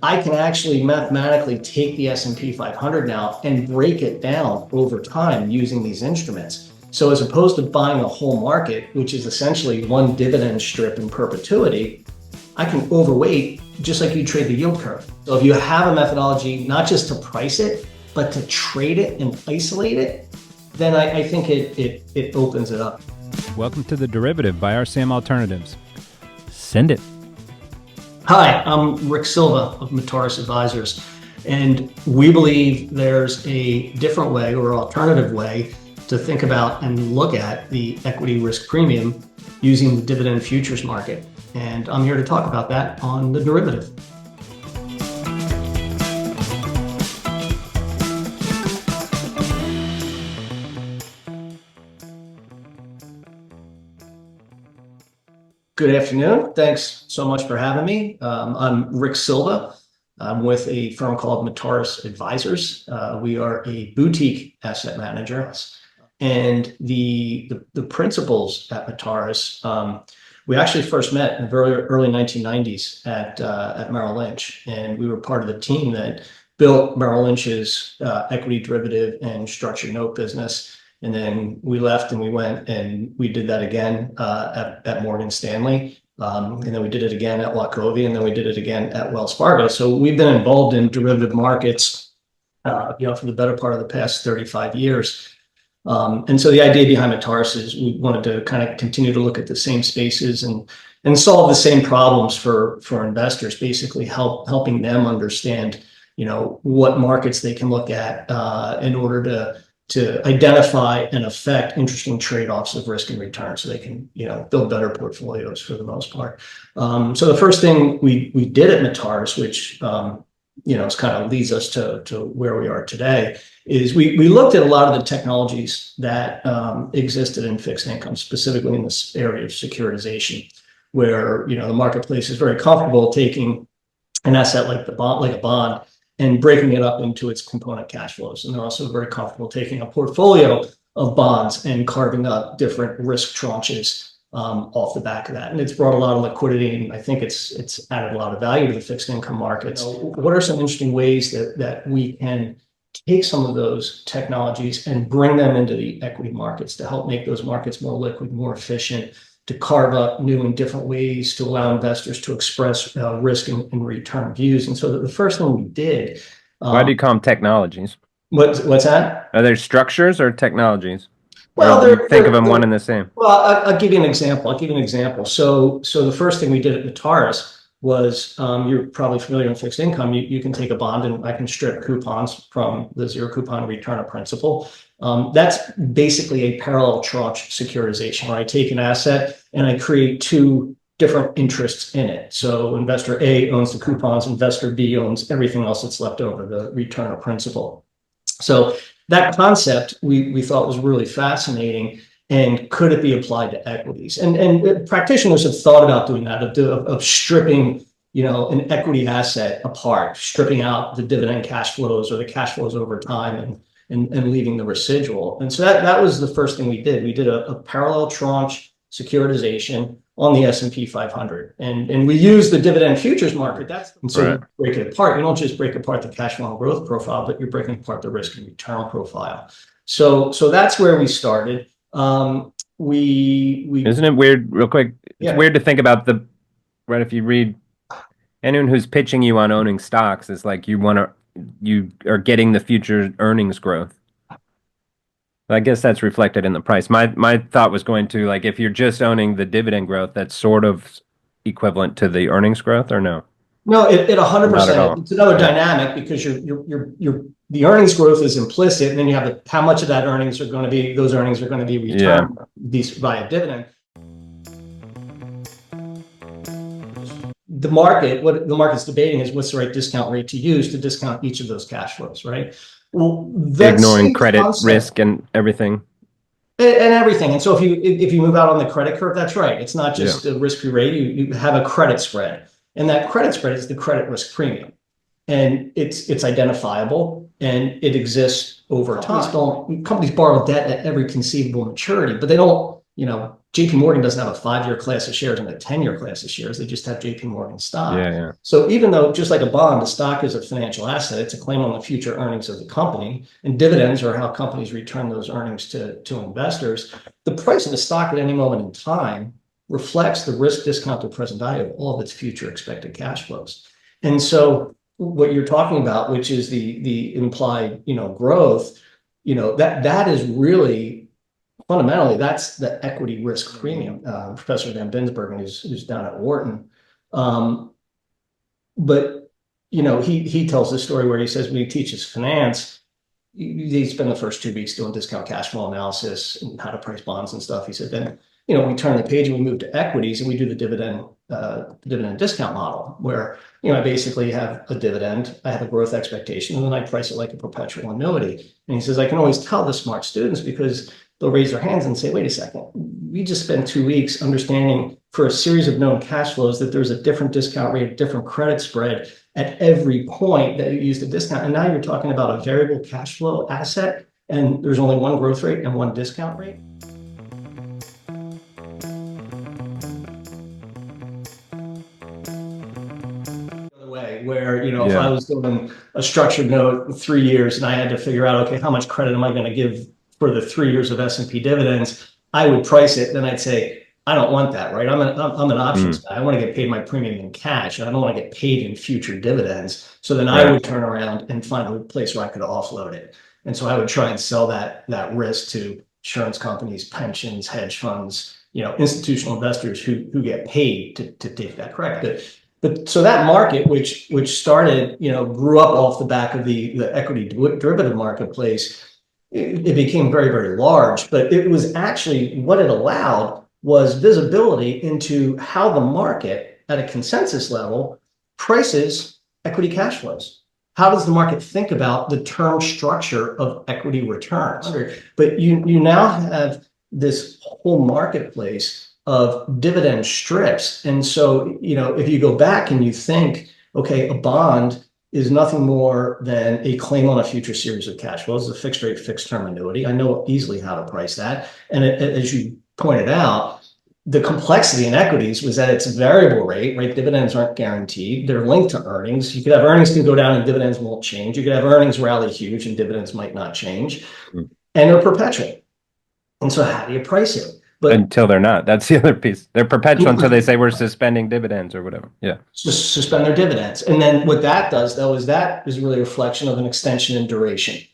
I can actually mathematically take the S&P 500 now and break it down over time using these instruments. So as opposed to buying a whole market, which is essentially one dividend strip in perpetuity, I can overweight just like you trade the yield curve. So if you have a methodology, not just to price it, but to trade it and isolate it, then I think it opens it up. Welcome to The Derivative by RCM Alternatives. Send it. Hi, I'm Rick Silva of Metaurus Advisors, and we believe there's a different way or alternative way to think about and look at the equity risk premium using the dividend futures market. And I'm here to talk about that on The Derivative. Good afternoon. Thanks so much for having me. I'm Rick Silva. I'm with a firm called Metaurus Advisors. We are a boutique asset manager. And the principals at Metaurus, we actually first met in the very early 1990s at Merrill Lynch. And we were part of the team that built Merrill Lynch's equity derivative and structured note business. And then we left and we went and we did that again at Morgan Stanley. And then we did it again at Wachovia, and then we did it again at Wells Fargo. So we've been involved in derivative markets, for the better part of the past 35 years. And so the idea behind Metaurus is we wanted to kind of continue to look at the same spaces and solve the same problems for investors, basically helping them understand, what markets they can look at in order to identify and affect interesting trade-offs of risk and return so they can, build better portfolios for the most part. So the first thing we did at Metaurus, which, kind of leads us to where we are today, is we looked at a lot of the technologies that existed in fixed income, specifically in this area of securitization, where, the marketplace is very comfortable taking an asset like a bond, and breaking it up into its component cash flows. And they're also very comfortable taking a portfolio of bonds and carving up different risk tranches off the back of that. And it's brought a lot of liquidity, and I think it's added a lot of value to the fixed income markets. What are some interesting ways that we can take some of those technologies and bring them into the equity markets to help make those markets more liquid, more efficient, to carve up new and different ways to allow investors to express risk and return views? And so the first thing we did. Why do you call them technologies? What's that? Are there structures or technologies? Well, think of them one and the same. Well, I'll give you an example. So the first thing we did at Metaurus was, you're probably familiar with fixed income. You can take a bond and I can strip coupons from the zero coupon return of principal. That's basically a parallel tranche securitization, where I take an asset and I create two different interests in it. So investor A owns the coupons, investor B owns everything else that's left over, the return of principal. So that concept we thought was really fascinating. And could it be applied to equities? And practitioners have thought about doing that, of stripping, an equity asset apart, stripping out the dividend cash flows or the cash flows over time and leaving the residual. And so that was the first thing we did. We did a parallel tranche securitization on the S&P 500. And we used the dividend futures market. And so you break it apart. You don't just break apart the cash flow and growth profile, but you're breaking apart the risk and return profile. So that's where we started. Isn't it weird, real quick? It's weird to think about if you read anyone who's pitching you on owning stocks, it's like you are getting the future earnings growth. I guess that's reflected in the price. My thought was going to, like, if you're just owning the dividend growth, that's sort of equivalent to the earnings growth, or no? No, it 100%. It's another dynamic, because the earnings growth is implicit, and then you have how much of that earnings are going to be returned via dividend. What the market's debating is what's the right discount rate to use to discount each of those cash flows, right? Well, ignoring credit risk and everything. And everything. And so if you move out on the credit curve, that's right. It's not just a risk-free rate. You have a credit spread, and that credit spread is the credit risk premium. And it's identifiable, and it exists over time. Companies borrow debt at every conceivable maturity, but they don't JP Morgan doesn't have a 5-year class of shares and a 10-year class of shares. They just have JP Morgan stock. Yeah. So even though, just like a bond, the stock is a financial asset, it's a claim on the future earnings of the company, and dividends are how companies return those earnings to investors. The price of the stock at any moment in time reflects the risk discounted present value of all of its future expected cash flows. And so what you're talking about, which is the implied, growth, that is really fundamentally, that's the equity risk premium. Professor Van Binsbergen, who's down at Wharton. But he tells this story where he says when he teaches finance, he spent the first 2 weeks doing discount cash flow analysis and how to price bonds and stuff. He said, then, we turn the page and we move to equities and we do the dividend discount model where, I basically have a dividend, I have a growth expectation, and then I price it like a perpetual annuity. And he says, I can always tell the smart students because they'll raise their hands and say, wait a second, we just spent 2 weeks understanding for a series of known cash flows that there's a different discount rate, a different credit spread at every point that you use the discount. And now you're talking about a variable cash flow asset, and there's only one growth rate and one discount rate. Where, if I was doing a structured note in 3 years and I had to figure out, okay, how much credit am I going to give for the 3 years of S&P dividends, I would price it. Then I'd say, I don't want that, right? I'm an options guy. I want to get paid my premium in cash. I don't want to get paid in future dividends. So then I would turn around and find a place where I could offload it. And so I would try and sell that risk to insurance companies, pensions, hedge funds, institutional investors who get paid to take that credit. But so that market, which started, grew up off the back of the equity derivative marketplace, it became very, very large. But it was actually what it allowed was visibility into how the market at a consensus level prices equity cash flows. How does the market think about the term structure of equity returns? But you now have this whole marketplace of dividend strips. And so, if you go back and you think, okay, a bond is nothing more than a claim on a future series of cash flows, a fixed rate, fixed term annuity. I know easily how to price that. And as you pointed out, the complexity in equities was that it's variable rate, right? Dividends aren't guaranteed. They're linked to earnings. You could have earnings can go down and dividends won't change. You could have earnings rally huge and dividends might not change. And they're perpetual. And so how do you price it? But until they're not. That's the other piece. They're perpetual until they say we're suspending dividends or whatever. Yeah. Just suspend their dividends. And then what that does, though, is that is really a reflection of an extension in duration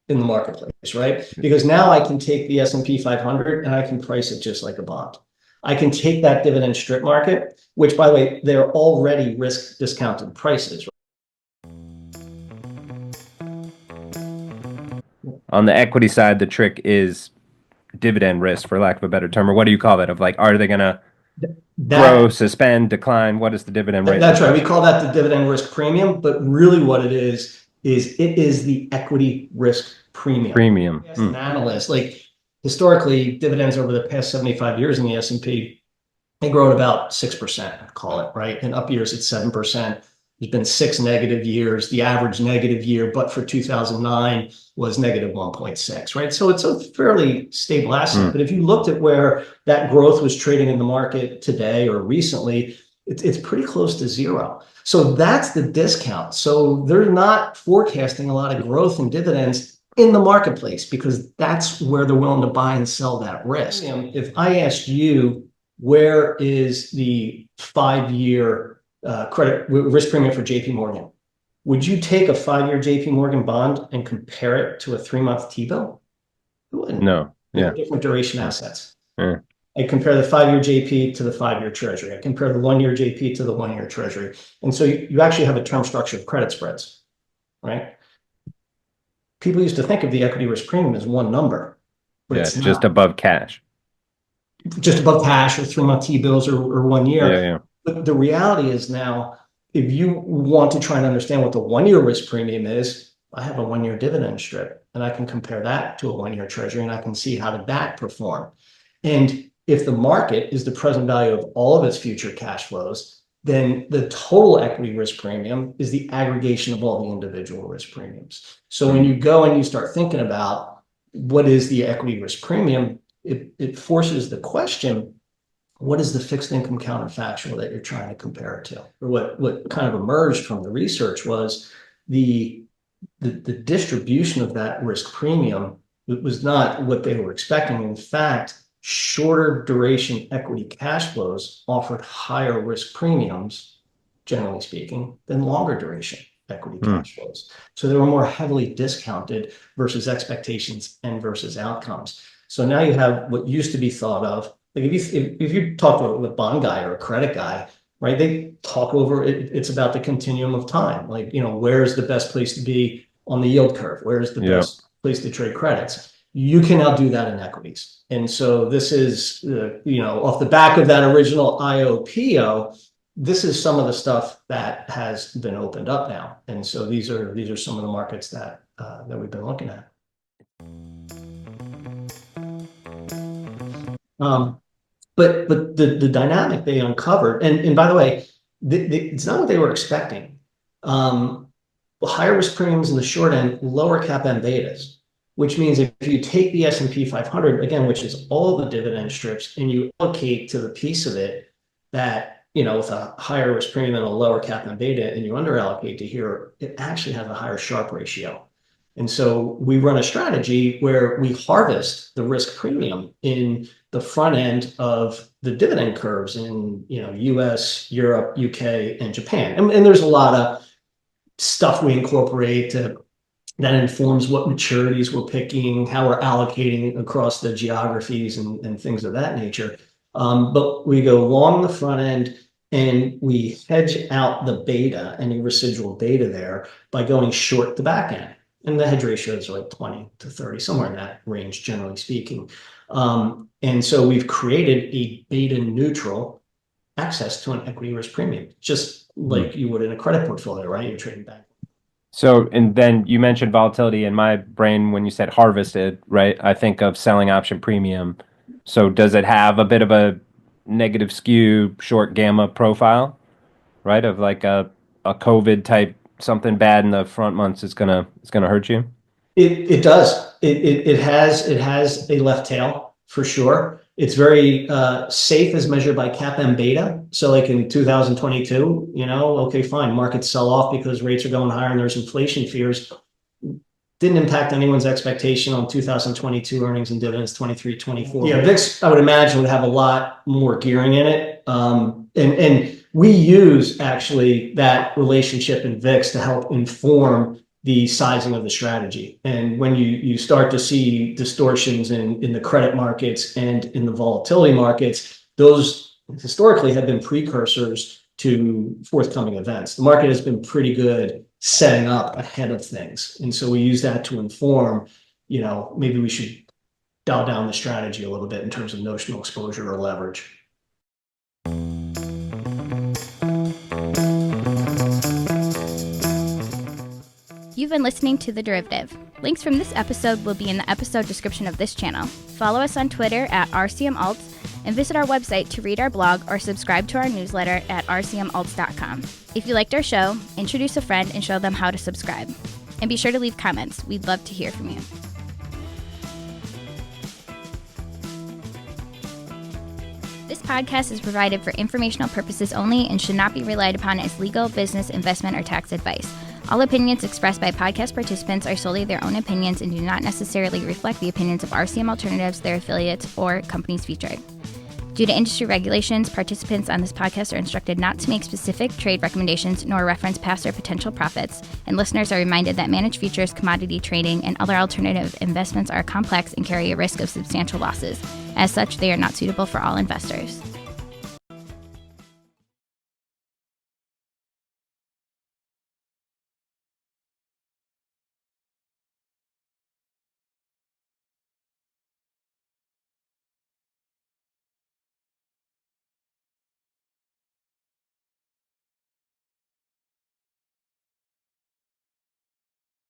in the marketplace, right? Because now I can take the S&P 500 and I can price it just like a bond. I can take that dividend strip market, which, by the way, they're already risk discounted prices. On the equity side, the trick is dividend risk, for lack of a better term, or what do you call that? Of like, are they going to grow, suspend, decline? What is the dividend rate? That's right. We call that the dividend risk premium, but really what it is it is the equity risk premium. As an analyst, like historically, dividends over the past 75 years in the S&P, they grow at about 6%, call it, right? In up years, it's 7%. There's been 6 negative years. The average negative year, but for 2009 was negative 1.6, right? So it's a fairly stable asset. But if you looked at where that growth was trading in the market today or recently, it's pretty close to zero. So that's the discount. So they're not forecasting a lot of growth in dividends in the marketplace because that's where they're willing to buy and sell that risk. If I asked you, where is the 5-year credit risk premium for JP Morgan, would you take a 5-year JP Morgan bond and compare it to a 3-month T-bill? You wouldn't. No. Yeah. Different duration assets. I compare the 5-year JP to the 5-year Treasury. I compare the 1-year JP to the 1-year Treasury. And so you actually have a term structure of credit spreads, right? People used to think of the equity risk premium as one number. But it's just above cash. Just above cash or 3-month T-bills or 1 year. Yeah. But the reality is now, if you want to try and understand what the 1-year risk premium is, I have a 1-year dividend strip, and I can compare that to a 1-year Treasury, and I can see how did that perform. And if the market is the present value of all of its future cash flows, then the total equity risk premium is the aggregation of all the individual risk premiums. So when you go and you start thinking about what is the equity risk premium, it forces the question, what is the fixed income counterfactual that you're trying to compare it to? Or what kind of emerged from the research was the distribution of that risk premium was not what they were expecting. In fact, shorter duration equity cash flows offered higher risk premiums, generally speaking, than longer duration equity cash flows. So they were more heavily discounted versus expectations and versus outcomes. So now you have what used to be thought of, like if you talk to a bond guy or a credit guy, right? They talk over it. It's about the continuum of time. Like, where's the best place to be on the yield curve? Where's the best place to trade credits? You can now do that in equities. And so this is, off the back of that original IOPO, this is some of the stuff that has been opened up now. And so these are some of the markets that we've been looking at. But the dynamic they uncovered, and by the way, it's not what they were expecting. Higher risk premiums in the short end, lower cap M betas, which means if you take the S&P 500, again, which is all the dividend strips, and you allocate to the piece of it that, with a higher risk premium and a lower cap M beta, and you under allocate to here, it actually has a higher Sharpe ratio. And so we run a strategy where we harvest the risk premium in the front end of the dividend curves in US, Europe, UK, and Japan. And there's a lot of stuff we incorporate that informs what maturities we're picking, how we're allocating across the geographies and things of that nature. But we go long the front end and we hedge out the beta, any residual beta there, by going short the back end. And the hedge ratios are like 20 to 30, somewhere in that range, generally speaking. And so we've created a beta neutral access to an equity risk premium, just like you would in a credit portfolio, right? You're trading back. So, and then you mentioned volatility. In my brain, when you said harvested, right, I think of selling option premium. So does it have a bit of a negative skew, short gamma profile, right? Of like a COVID type, something bad in the front months is gonna hurt you? It does. It has a left tail for sure. It's very safe as measured by cap M beta. So like in 2022, okay, fine, markets sell off because rates are going higher and there's inflation fears. Didn't impact anyone's expectation on 2022 earnings and dividends, 23, 24. Yeah, VIX, I would imagine, would have a lot more gearing in it. And we use actually that relationship in VIX to help inform the sizing of the strategy. And when you start to see distortions in the credit markets and in the volatility markets, those historically have been precursors to forthcoming events. The market has been pretty good setting up ahead of things. And so we use that to inform, maybe we should dial down the strategy a little bit in terms of notional exposure or leverage. You've been listening to The Derivative. Links from this episode will be in the episode description of this channel. Follow us on Twitter at RCM Alts and visit our website to read our blog or subscribe to our newsletter at rcmalts.com. If you liked our show, introduce a friend and show them how to subscribe. And be sure to leave comments. We'd love to hear from you. This podcast is provided for informational purposes only and should not be relied upon as legal, business, investment, or tax advice. All opinions expressed by podcast participants are solely their own opinions and do not necessarily reflect the opinions of RCM Alternatives, their affiliates, or companies featured. Due to industry regulations, participants on this podcast are instructed not to make specific trade recommendations nor reference past or potential profits, and listeners are reminded that managed futures, commodity trading, and other alternative investments are complex and carry a risk of substantial losses. As such, they are not suitable for all investors.